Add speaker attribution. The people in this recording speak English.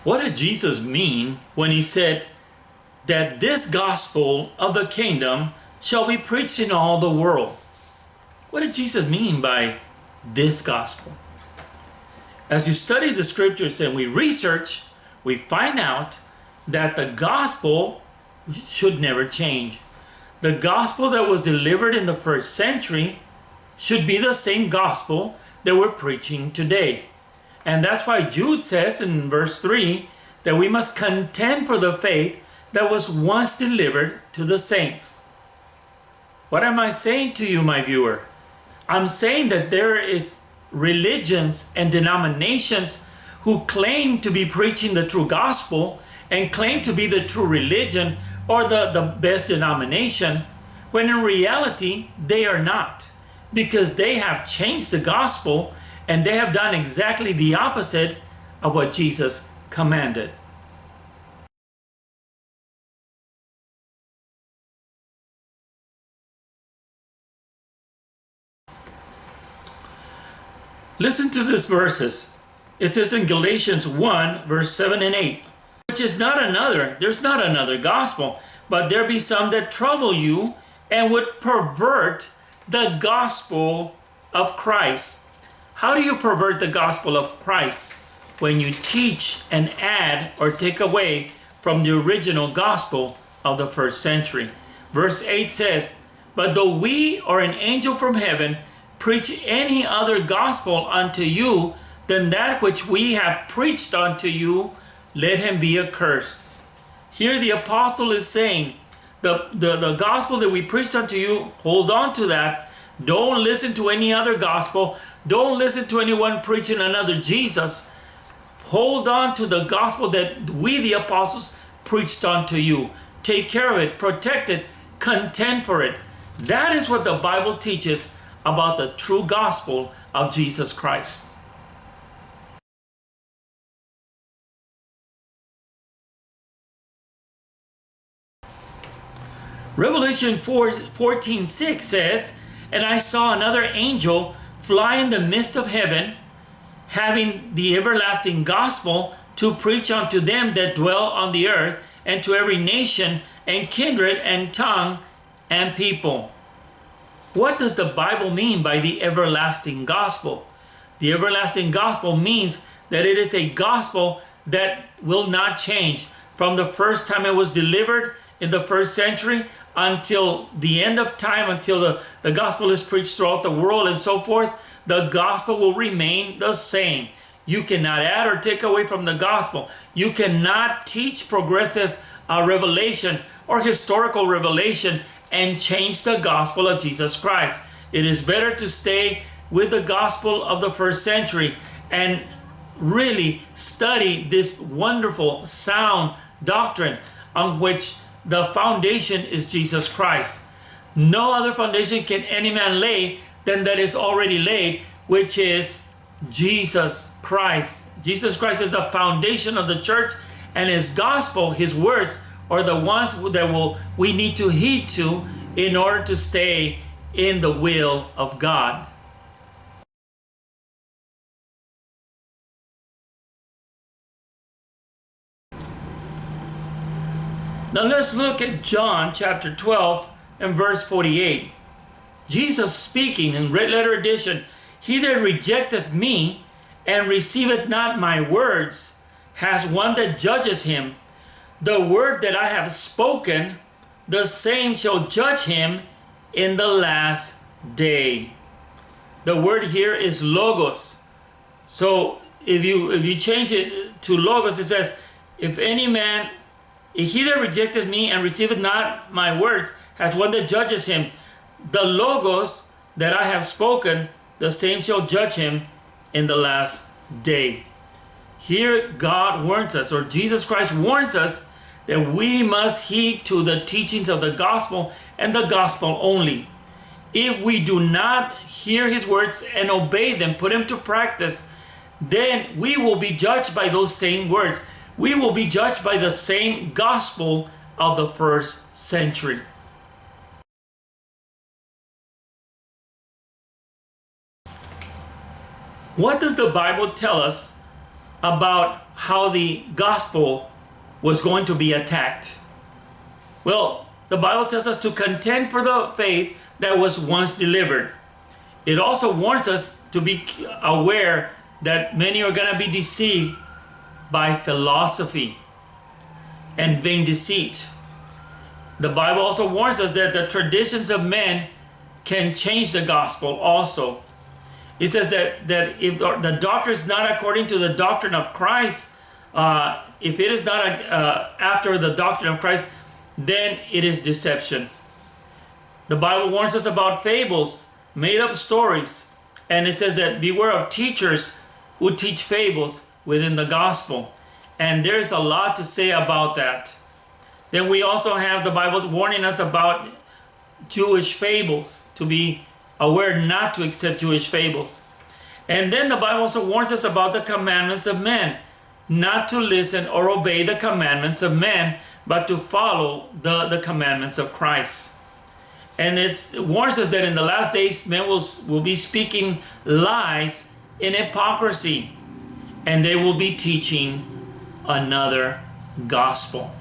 Speaker 1: What did Jesus mean when he said that this gospel of the kingdom shall be preached in all the world? What did Jesus mean by this gospel? As you study the scriptures and we research, we find out that the gospel should never change. The gospel that was delivered in the first century should be the same gospel that we're preaching today. And that's why Jude says in verse 3 that we must contend for the faith that was once delivered to the saints. What am I saying to you, my viewer? I'm saying that there is religions and denominations who claim to be preaching the true gospel and claim to be the true religion or the best denomination, when in reality they are not, because they have changed the gospel and they have done exactly the opposite of what Jesus commanded. Listen to these verses. It says in Galatians 1, verse 7 and 8, which is there's not another gospel, but there be some that trouble you and would pervert the gospel of Christ. How do you pervert the gospel of Christ? When you teach and add or take away from the original gospel of the first century. Verse 8 says, but though we or an angel from heaven preach any other gospel unto you than that which we have preached unto you, let him be accursed. Here the apostle is saying, the gospel that we preached unto you, hold on to that. Don't listen to any other gospel. Don't listen to anyone preaching another Jesus. Hold on to the gospel that we, the apostles, preached unto you. Take care of it, protect it, contend for it. That is what the Bible teaches about the true gospel of Jesus Christ. Revelation 14:6 says, and I saw another angel fly in the midst of heaven, having the everlasting gospel to preach unto them that dwell on the earth, and to every nation and kindred and tongue and people. What does the Bible mean by the everlasting gospel? The everlasting gospel means that it is a gospel that will not change. From the first time it was delivered in the first century until the end of time, until the gospel is preached throughout the world and so forth, the gospel will remain the same. You cannot add or take away from the gospel. You cannot teach progressive revelation or historical revelation and change the gospel of Jesus Christ. It is better to stay with the gospel of the first century and really study this wonderful, sound doctrine on which the foundation is Jesus Christ. No other foundation can any man lay than that is already laid, which is Jesus Christ. Jesus Christ is the foundation of the church, and his gospel, his words, are the ones that we need to heed to in order to stay in the will of God. Now let's look at John chapter 12 and verse 48. Jesus speaking in red letter edition, he that rejecteth me and receiveth not my words has one that judges him. The word that I have spoken, the same shall judge him in the last day. The word here is logos. So if you change it to logos, it says, if he that rejected me and receiveth not my words has one that judges him. The logos that I have spoken, the same shall judge him in the last day. Here God warns us, or Jesus Christ warns us, that we must heed to the teachings of the gospel and the gospel only. If we do not hear his words and obey them, put them to practice, then we will be judged by those same words. We will be judged by the same gospel of the first century. What does the Bible tell us about how the gospel was going to be attacked. Well, the Bible tells us to contend for the faith that was once delivered. It also warns us to be aware that many are going to be deceived by philosophy and vain deceit. The Bible also warns us that the traditions of men can change the gospel also. It says that if the doctrine is not according to the doctrine of Christ, if it is not after the doctrine of Christ, then it is deception. The Bible warns us about fables, made up stories, and it says that beware of teachers who teach fables within the gospel. And there's a lot to say about that. Then we also have the Bible warning us about Jewish fables, to be aware not to accept Jewish fables. And then the Bible also warns us about the commandments of men, not to listen or obey the commandments of men, but to follow the commandments of Christ. And it warns us that in the last days, men will be speaking lies in hypocrisy, and they will be teaching another gospel.